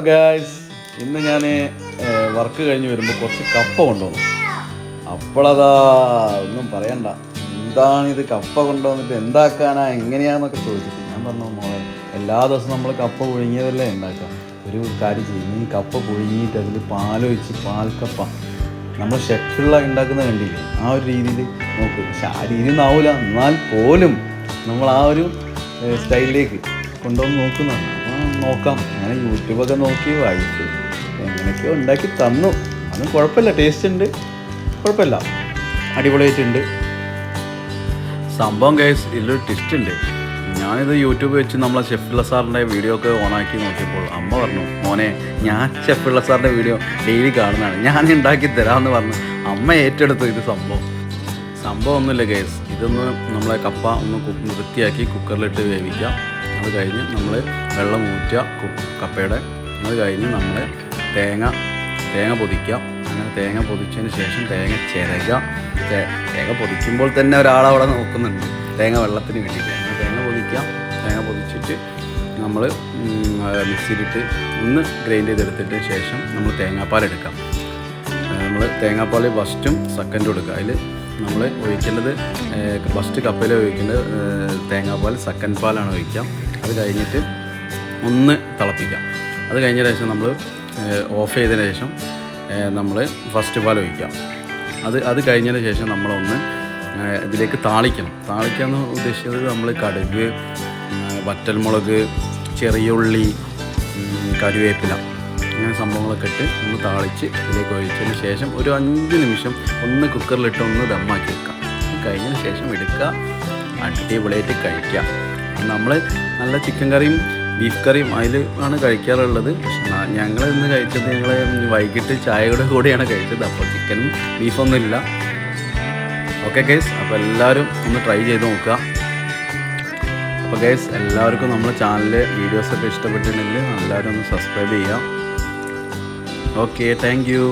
Guys, ഇന്ന് ഞാൻ work കഴിഞ്ഞ് വരുമ്പോൾ കുറച്ച് കപ്പ കൊണ്ടുവന്നു. അപ്പോഴതാ ഒന്നും പറയണ്ട, എന്താണിത് കപ്പ കൊണ്ടുവന്നിട്ട് എന്താക്കാനാ എങ്ങനെയാണെന്നൊക്കെ ചോദിച്ചിട്ട് ഞാൻ പറഞ്ഞു, മോളെ എല്ലാ ദിവസവും നമ്മൾ കപ്പ പുഴുങ്ങിയതല്ലേ ഉണ്ടാക്കാം, ഒരു കാര്യം ചെയ്യും, ഈ കപ്പ പുഴുങ്ങിയിട്ട് അതിൽ പാലൊഴിച്ച് പാൽക്കപ്പ നമ്മൾ ഷെഫുള്ള ഉണ്ടാക്കുന്ന കണ്ടില്ലേ, ആ ഒരു രീതിയിൽ നോക്ക്. പക്ഷെ ആ രീതിയിൽ ആവില്ല, എന്നാൽ പോലും നമ്മൾ ആ ഒരു സ്റ്റൈലിലേക്ക് കൊണ്ടുവന്ന് നോക്കുന്നതാണ്. അപ്പോൾ നോക്കാം, അങ്ങനെ യൂട്യൂബൊക്കെ നോക്കി വായിച്ചു എങ്ങനെയൊക്കെയോ ഉണ്ടാക്കി തന്നു. അതും കുഴപ്പമില്ല, ടേസ്റ്റ് ഉണ്ട്, കുഴപ്പമില്ല, അടിപൊളിയായിട്ടുണ്ട് സംഭവം. ഗൈസ്, ഇതിലൊരു ട്വിസ്റ്റ് ഉണ്ട്. ഞാനിത് യൂട്യൂബ് വെച്ച് നമ്മളെ ഷെഫുള്ള സാറിൻ്റെ വീഡിയോ ഒക്കെ ഓണാക്കി നോക്കിയപ്പോൾ അമ്മ പറഞ്ഞു, മോനെ ഞാൻ ഷെഫുള്ള സാറിൻ്റെ വീഡിയോ ഡെയിലി കാണുന്നതാണ്, ഞാൻ ഉണ്ടാക്കി തരാമെന്ന് പറഞ്ഞു. അമ്മ ഏറ്റെടുത്തു ഇത് സംഭവം ഒന്നുമില്ല ഗൈസ്. ഇതൊന്ന് നമ്മളെ കപ്പ ഒന്ന് വൃത്തിയാക്കി കുക്കറിലിട്ട് വേവിക്കാം. അത് കഴിഞ്ഞ് നമ്മൾ വെള്ളം ഊറ്റുക കപ്പയുടെ. അത് കഴിഞ്ഞ് നമ്മൾ തേങ്ങ പൊതിക്കുക. അങ്ങനെ തേങ്ങ പൊതിച്ചതിന് ശേഷം തേങ്ങ ചിരകുക. തേങ്ങ പൊതിക്കുമ്പോൾ തന്നെ ഒരാളവിടെ നോക്കുന്നുണ്ട് തേങ്ങ വെള്ളത്തിന് വേണ്ടിയിട്ട്. അങ്ങനെ തേങ്ങ പൊതിച്ചിട്ട് നമ്മൾ മിക്സിയിലിട്ട് ഒന്ന് ഗ്രൈൻഡ് ചെയ്തെടുത്തിട്ട് ശേഷം നമ്മൾ തേങ്ങാപ്പാൽ എടുക്കാം. നമ്മൾ തേങ്ങാപ്പാൽ ഫസ്റ്റും സെക്കൻഡും എടുക്കുക. അതിൽ നമ്മൾ ഒഴിക്കേണ്ടത് ഫസ്റ്റ് കപ്പയിൽ ഒഴിക്കേണ്ടത് തേങ്ങാപ്പാൽ, സെക്കൻഡ് പാലാണ് ഒഴിക്കാം. അത് കഴിഞ്ഞിട്ട് ഒന്ന് തിളപ്പിക്കാം. അത് കഴിഞ്ഞ ശേഷം നമ്മൾ ഓഫ് ചെയ്തതിന് ശേഷം നമ്മൾ ഫസ്റ്റ് പാൽ ഒഴിക്കാം. അത് കഴിഞ്ഞതിന് ശേഷം നമ്മളൊന്ന് ഇതിലേക്ക് താളിക്കാമെന്ന് ഉദ്ദേശിച്ചത് നമ്മൾ കടുക്, വറ്റൽമുളക്, ചെറിയ ഉള്ളി, കറിവേപ്പില, അങ്ങനെ സംഭവങ്ങളൊക്കെ ഇട്ട് ഒന്ന് താളിച്ച് ഇതിലേക്ക് ഒഴിച്ചതിന് ശേഷം ഒരു 5 നിമിഷം ഒന്ന് കുക്കറിലിട്ട് ഒന്ന് ദമ്മാക്കി വെക്കാം. കഴിഞ്ഞതിന് ശേഷം എടുക്കുക, അടിപൊളിയായിട്ട് കഴിക്കുക. നമ്മൾ നല്ല ചിക്കൻ കറിയും ബീഫ് കറിയും അതിൽ ആണ് കഴിക്കാറുള്ളത്. പക്ഷെ ഞങ്ങൾ ഇന്ന് കഴിച്ചത് വൈകിട്ട് ചായയുടെ കൂടെയാണ് കഴിച്ചത്. അപ്പോൾ ചിക്കനും ബീഫൊന്നും ഇല്ല. ഓക്കെ ഗൈസ്, അപ്പോൾ എല്ലാവരും ഒന്ന് ട്രൈ ചെയ്ത് നോക്കുക. അപ്പോൾ ഗൈസ്, എല്ലാവർക്കും നമ്മുടെ ചാനലിലെ വീഡിയോസൊക്കെ ഇഷ്ടപ്പെട്ടിട്ടുണ്ടെങ്കിൽ എല്ലാവരും ഒന്ന് സബ്സ്ക്രൈബ് ചെയ്യുക. Okay, thank you.